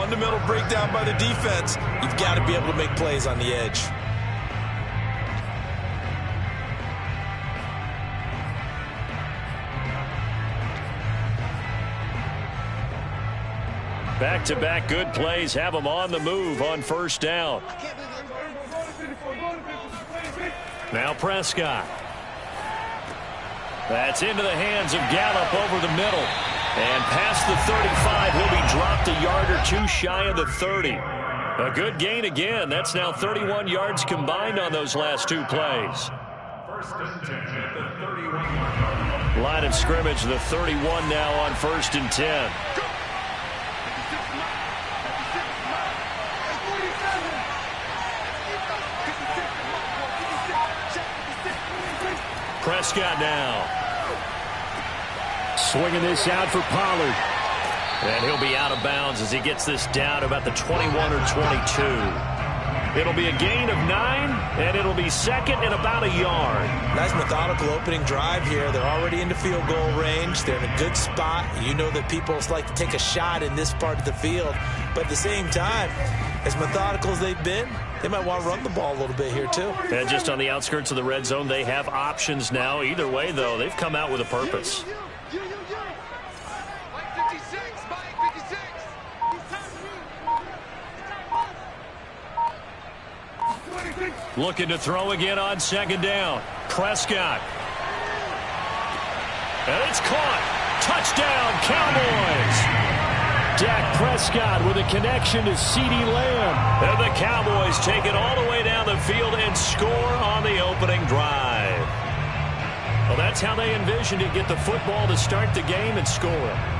fundamental breakdown by the defense. You've got to be able to make plays on the edge. Back-to-back good plays have them on the move on first down. Now Prescott. That's into the hands of Gallup over the middle. And past the 35, he'll be dropped a yard or two shy of the 30. A good gain again. That's now 31 yards combined on those last two plays. First and 10 at the 31. Line of scrimmage, the 31 now on first and 10. Prescott now. Swinging this out for Pollard. And he'll be out of bounds as he gets this down about the 21 or 22. It'll be a gain of 9, and it'll be second and about a yard. Nice methodical opening drive here. They're already into field goal range. They're in a good spot. You know that people like to take a shot in this part of the field. But at the same time, as methodical as they've been, they might want to run the ball a little bit here, too. And just on the outskirts of the red zone, they have options now. Either way, though, they've come out with a purpose. Looking to throw again on second down. Prescott. And it's caught. Touchdown, Cowboys. Dak Prescott with a connection to CeeDee Lamb. And the Cowboys take it all the way down the field and score on the opening drive. Well, that's how they envisioned it. Get the football to start the game and score.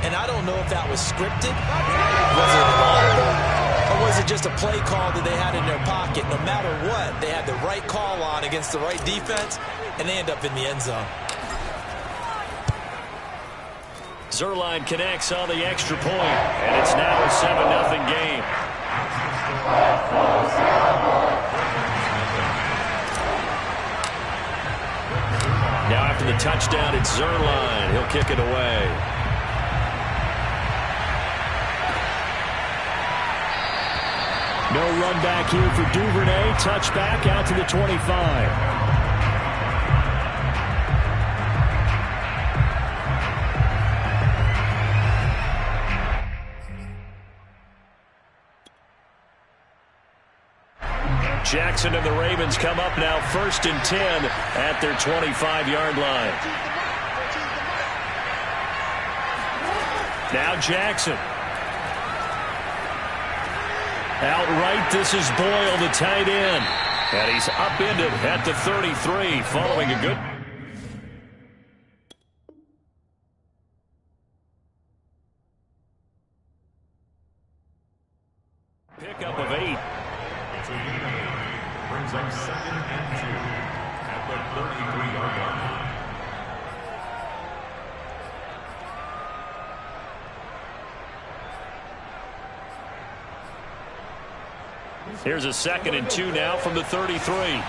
And I don't know if that was scripted. Was it an audible? Or was it just a play call that they had in their pocket? No matter what, they had the right call on against the right defense, and they end up in the end zone. Zuerlein connects on the extra point, and it's now a 7-0 game. Now after the touchdown, it's Zuerlein. He'll kick it away. No run back here for Duvernay. Touchback out to the 25. Jackson and the Ravens come up now first and 10 at their 25-yard line. Now Jackson. Outright, this is Boyle, the tight end. And he's upended at the 33 following a good... pickup of 8. Brings up 2nd and 2 at the 33-yard line. Here's a 2nd and 2 now from the 33.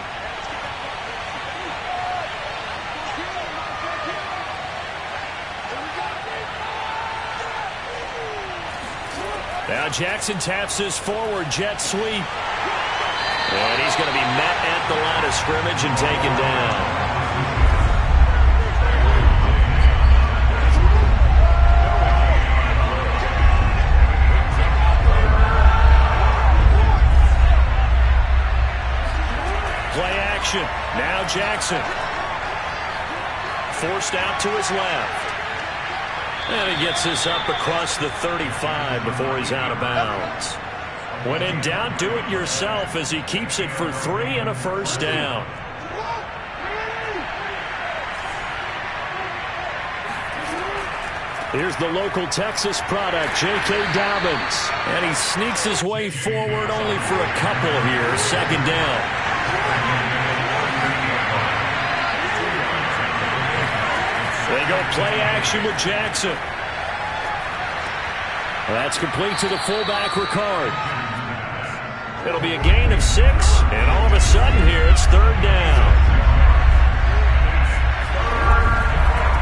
Now Jackson taps this forward jet sweep. And he's going to be met at the line of scrimmage and taken down. Play action. Now Jackson. Forced out to his left. And he gets this up across the 35 before he's out of bounds. When in doubt, do it yourself as he keeps it for 3 and a first down. Here's the local Texas product, J.K. Dobbins. And he sneaks his way forward only for a couple here. Second down. They go play action with Jackson. That's complete to the fullback, Ricard. It'll be a gain of 6, and all of a sudden here it's third down.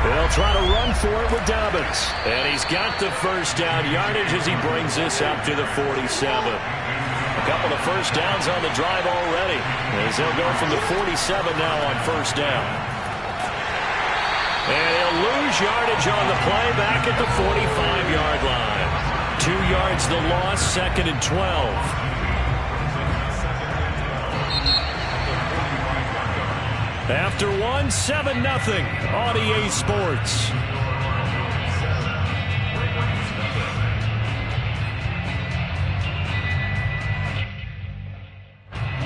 They'll try to run for it with Dobbins. And he's got the first down yardage as he brings this up to the 47. A couple of first downs on the drive already, as they'll go from the 47 now on first down. And he'll lose yardage on the play back at the 45-yard line. 2 yards the loss, 2nd and 12. After 1, 7-0 on EA Sports.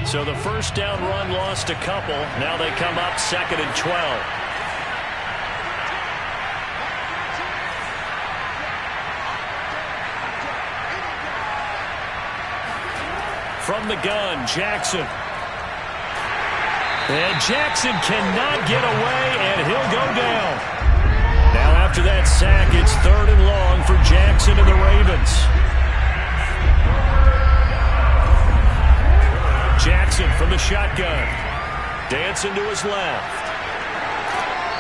So the first down run lost a couple. Now they come up 2nd and 12. From the gun, Jackson. And Jackson cannot get away, and he'll go down. Now after that sack, it's 3rd and long for Jackson and the Ravens. Jackson from the shotgun. Dancing to his left.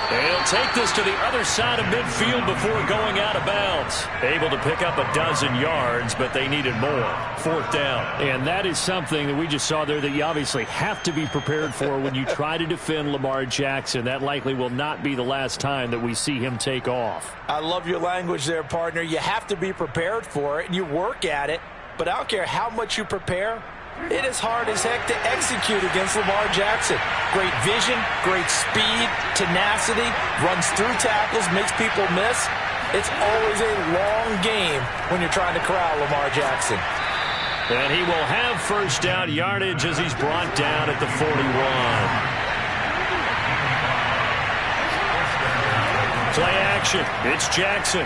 He'll take this to the other side of midfield before going out of bounds. Able to pick up a dozen yards, but they needed more. 4th down. And that is something that we just saw there that you obviously have to be prepared for when you try to defend Lamar Jackson. That likely will not be the last time that we see him take off. I love your language there, partner. You have to be prepared for it, and you work at it. But I don't care how much you prepare, it is hard as heck to execute against Lamar Jackson. Great vision, great speed, tenacity, runs through tackles, makes people miss. It's always a long game when you're trying to corral Lamar Jackson. And he will have first down yardage as he's brought down at the 41. Play action. It's Jackson.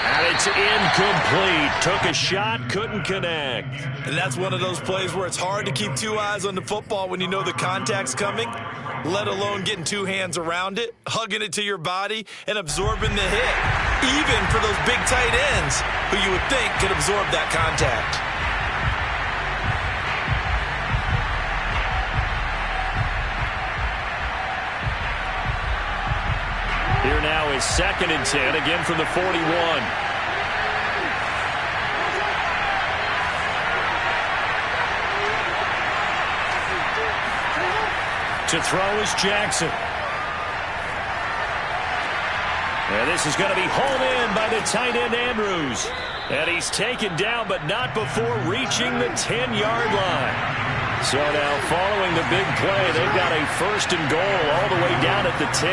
And it's incomplete. Took a shot, couldn't connect. And that's one of those plays where it's hard to keep 2 eyes on the football when you know the contact's coming, let alone getting 2 hands around it, hugging it to your body, and absorbing the hit, even for those big tight ends who you would think could absorb that contact. Here now is 2nd and 10, again from the 41. To throw is Jackson. And this is going to be hauled in by the tight end Andrews. And he's taken down, but not before reaching the 10-yard line. So now following the big play, they've got a 1st and goal all the way down at the 10.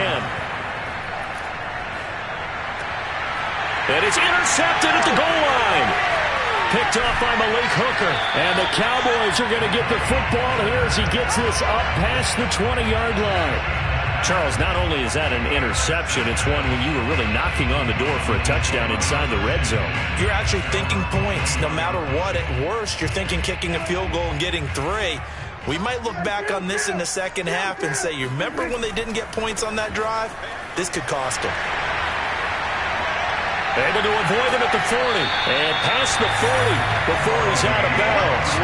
And it's intercepted at the goal line. Picked off by Malik Hooker. And the Cowboys are going to get the football here as he gets this up past the 20-yard line. Charles, not only is that an interception, it's one when you were really knocking on the door for a touchdown inside the red zone. You're actually thinking points. No matter what, at worst, you're thinking kicking a field goal and getting 3. We might look back on this in the second half and say, you remember when they didn't get points on that drive? This could cost them. Able to avoid him at the 40. And past the 40 before he's out of bounds.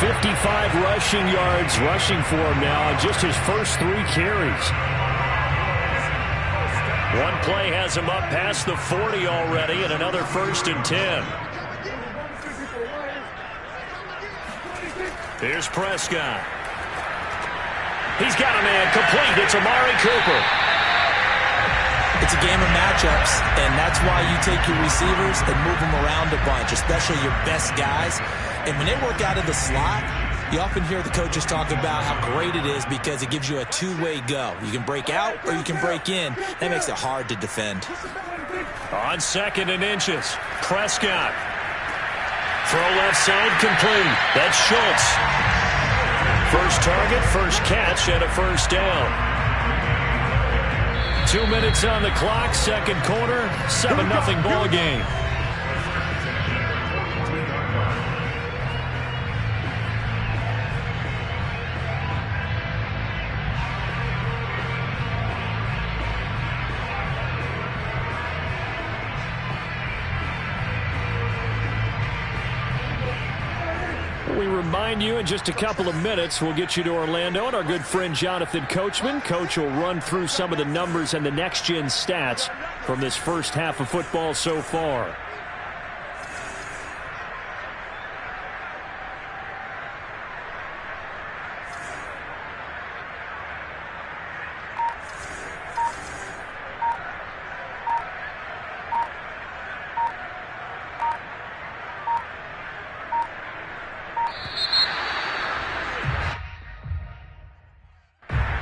55 rushing yards rushing for him now on just his first 3 carries. One play has him up past the 40 already, and another 1st and 10. Here's Prescott. He's got a man complete. It's Amari Cooper. It's a game of matchups, and that's why you take your receivers and move them around a bunch, especially your best guys. And when they work out of the slot, you often hear the coaches talk about how great it is because it gives you a 2-way go. You can break out or you can break in. That makes it hard to defend. On 2nd and inches, Prescott. Throw left side complete. That's Schultz. First target, first catch, and a first down. 2 minutes on the clock, second quarter, 7-0 ball game. We remind you in just a couple of minutes, we'll get you to Orlando and our good friend Jonathan Coachman. Coach will run through some of the numbers and the next-gen stats from this first half of football so far.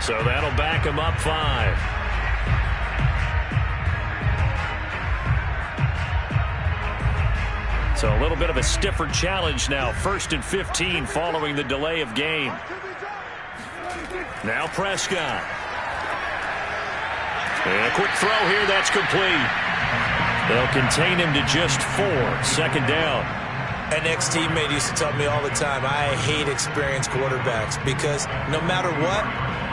So that'll back him up 5. So a little bit of a stiffer challenge now. 1st and 15 following the delay of game. Now Prescott. And a quick throw here. That's complete. They'll contain him to just 4. 2nd down. An ex-teammate used to tell me all the time, I hate experienced quarterbacks because no matter what,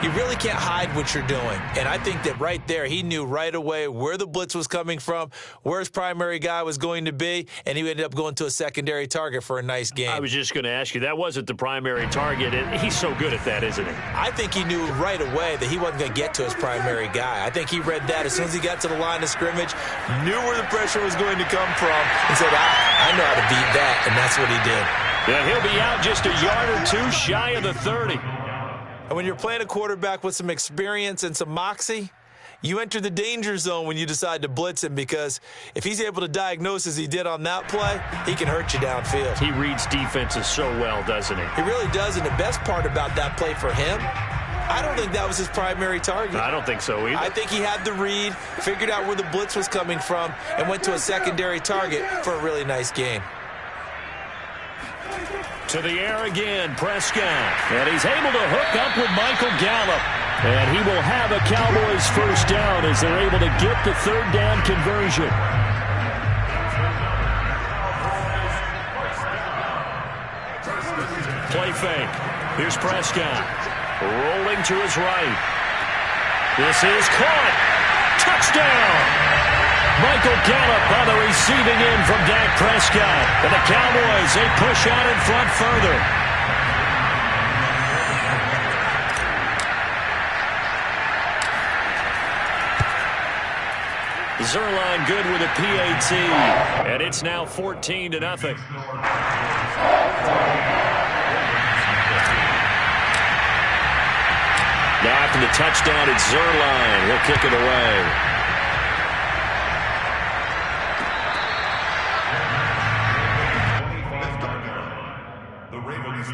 you really can't hide what you're doing. And I think that right there, he knew right away where the blitz was coming from, where his primary guy was going to be, and he ended up going to a secondary target for a nice game. I was just going to ask you, that wasn't the primary target, and he's so good at that, isn't he? I think he knew right away that he wasn't going to get to his primary guy. I think he read that as soon as he got to the line of scrimmage, knew where the pressure was going to come from, and said, I know how to beat that, and that's what he did. Yeah, he'll be out just a yard or two shy of the 30. And when you're playing a quarterback with some experience and some moxie, you enter the danger zone when you decide to blitz him because if he's able to diagnose as he did on that play, he can hurt you downfield. He reads defenses so well, doesn't he? He really does, and the best part about that play for him, I don't think that was his primary target. I don't think so either. I think he had the read, figured out where the blitz was coming from, and went to a secondary target for a really nice game. To the air again, Prescott. And he's able to hook up with Michael Gallup. And he will have a Cowboys first down as they're able to get the 3rd down conversion. Play fake. Here's Prescott. Rolling to his right. This is caught. Touchdown! Michael Gallup on the receiving end from Dak Prescott. And the Cowboys, they push out in front further. Zuerlein good with a PAT. And it's now 14-0. Now after the touchdown, it's Zuerlein. He'll kick it away.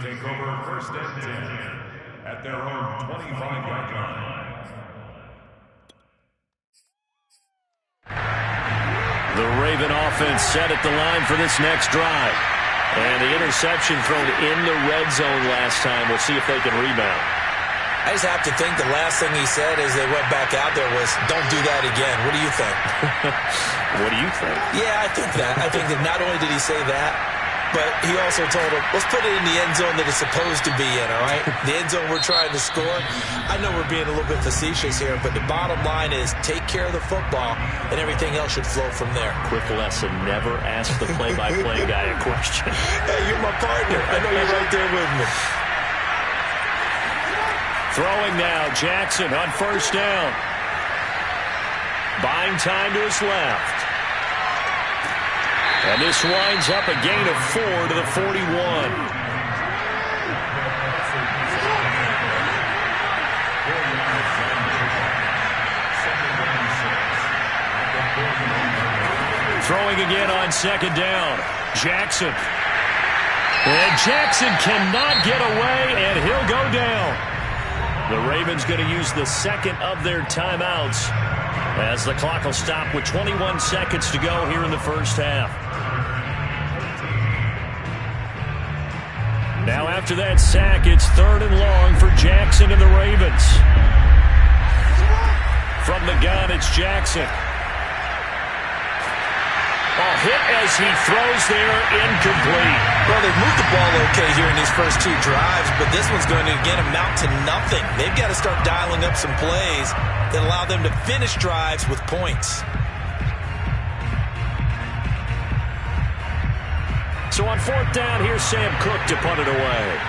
Take over 1st and 10 at their own 25-yard line. The Raven offense set at the line for this next drive. And the interception thrown in the red zone last time. We'll see if they can rebound. I just have to think the last thing he said as they went back out there was, don't do that again. What do you think? What do you think? Yeah, I think that. I think that not only did he say that, but he also told him, let's put it in the end zone that it's supposed to be in, all right? The end zone we're trying to score. I know we're being a little bit facetious here, but the bottom line is take care of the football, and everything else should flow from there. Quick lesson, never ask the play-by-play guy a question. Hey, you're my partner. I know you're right there with me. Throwing now, Jackson on 1st down. Buying time to his left. And this winds up a gain of 4 to the 41. Throwing again on 2nd down. Jackson. And Jackson cannot get away, and he'll go down. The Ravens going to use the 2nd of their timeouts as the clock will stop with 21 seconds to go here in the first half. Now after that sack, it's 3rd and long for Jackson and the Ravens. From the gun, it's Jackson. A hit as he throws there, incomplete. Well, they've moved the ball okay here in these first 2 drives, but this one's going to, again, amount to nothing. They've got to start dialing up some plays that allow them to finish drives with points. So on 4th down, here's Sam Cook to punt it away.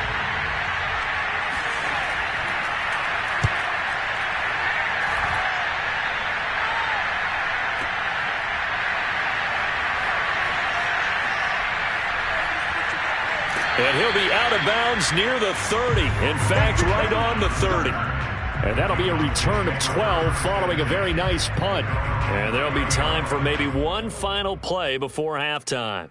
And he'll be out of bounds near the 30. In fact, right on the 30. And that'll be a return of 12 following a very nice punt. And there'll be time for maybe one final play before halftime.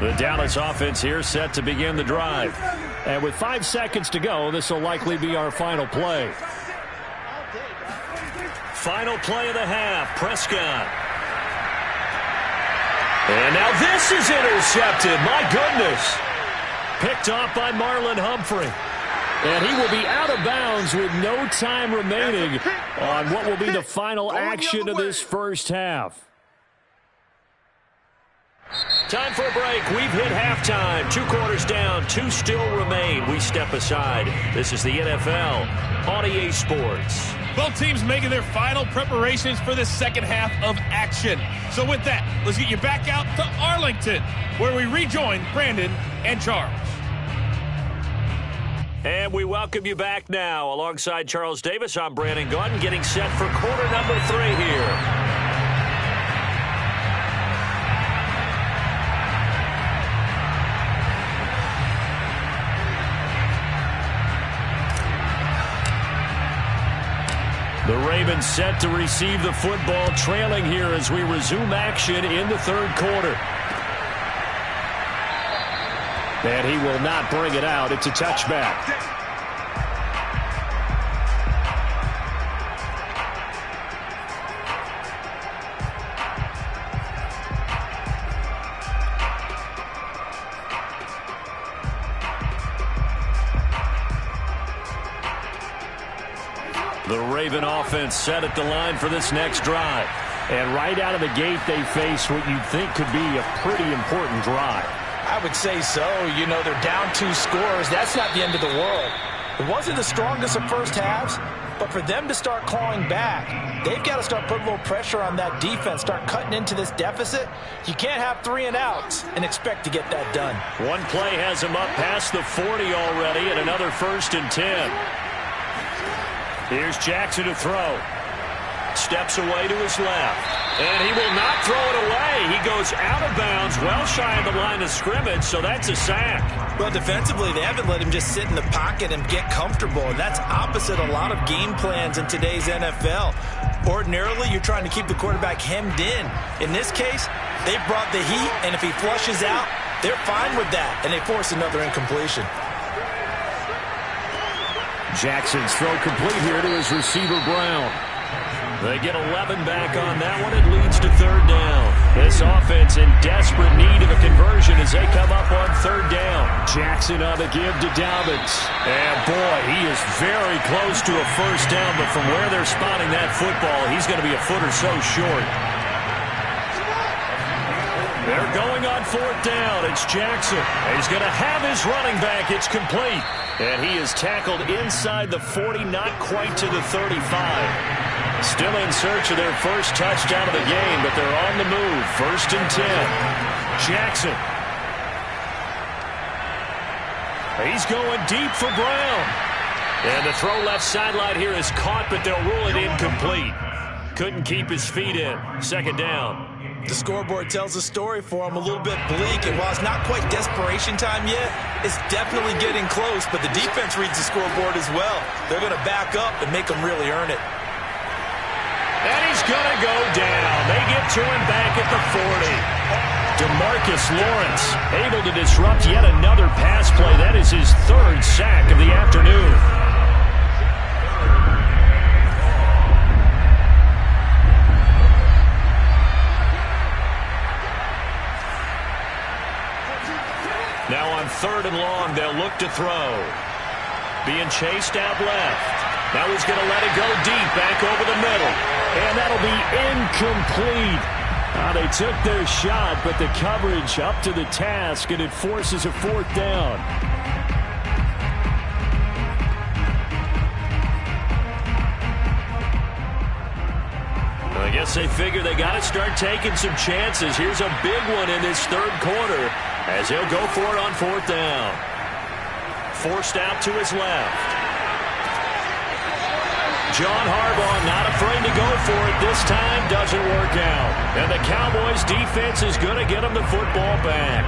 The Dallas offense here set to begin the drive. And with 5 seconds to go, this will likely be our final play. Final play of the half, Prescott. And now this is intercepted. My goodness. Picked off by Marlon Humphrey. And he will be out of bounds with no time remaining on what will be the final action of this first half. Time for a break. We've hit halftime. 2 quarters down. 2 still remain. We step aside. This is the NFL on EA Sports. Both teams making their final preparations for the second half of action. So with that, let's get you back out to Arlington, where we rejoin Brandon and Charles. And we welcome you back now. Alongside Charles Davis, I'm Brandon Gaudin, getting set for quarter number 3 here. The Ravens set to receive the football, trailing here as we resume action in the 3rd quarter. And he will not bring it out. It's a touchback. The Raven offense set at the line for this next drive. And right out of the gate, they face what you'd think could be a pretty important drive. I would say so. You know, they're down 2 scores. That's not the end of the world. It wasn't the strongest of first halves, but for them to start clawing back, they've got to start putting a little pressure on that defense, start cutting into this deficit. You can't have 3 and outs and expect to get that done. One play has him up past the 40 already, and another 1st and 10. Here's Jackson to throw. Steps away to his left. And he will not throw it away. He goes out of bounds, well shy of the line of scrimmage, so that's a sack. Well, defensively, they haven't let him just sit in the pocket and get comfortable, and that's opposite a lot of game plans in today's NFL. Ordinarily, you're trying to keep the quarterback hemmed in. In this case, they brought the heat, and if he flushes out, they're fine with that, and they force another incompletion. Jackson's throw complete here to his receiver, Brown. They get 11 back on that one. It leads to 3rd down. This offense in desperate need of a conversion as they come up on 3rd down. Jackson on the give to Dobbins. And boy, he is very close to a 1st down, but from where they're spotting that football, he's going to be a foot or so short. They're going on 4th down. It's Jackson. He's going to have his running back. It's complete. And he is tackled inside the 40, not quite to the 35. Still in search of their first touchdown of the game, but they're on the move. 1st and 10. Jackson. He's going deep for Brown. And the throw left sideline here is caught, but they'll rule it incomplete. Couldn't keep his feet in. 2nd down. The scoreboard tells a story for him, a little bit bleak, and while it's not quite desperation time yet, it's definitely getting close, but the defense reads the scoreboard as well. They're going to back up and make them really earn it. And he's going to go down. They get to him back at the 40. DeMarcus Lawrence able to disrupt yet another pass play. That is his 3rd sack of the afternoon. Now on 3rd and long, they'll look to throw. Being chased out left. Now he's going to let it go deep, back over the middle. And that'll be incomplete. They took their shot, but the coverage up to the task, and it forces a 4th down. I guess they figure they got to start taking some chances. Here's a big one in this 3rd quarter as he'll go for it on 4th down. Forced out to his left. John Harbaugh not afraid to go for it. This time doesn't work out. And the Cowboys defense is going to get him the football back.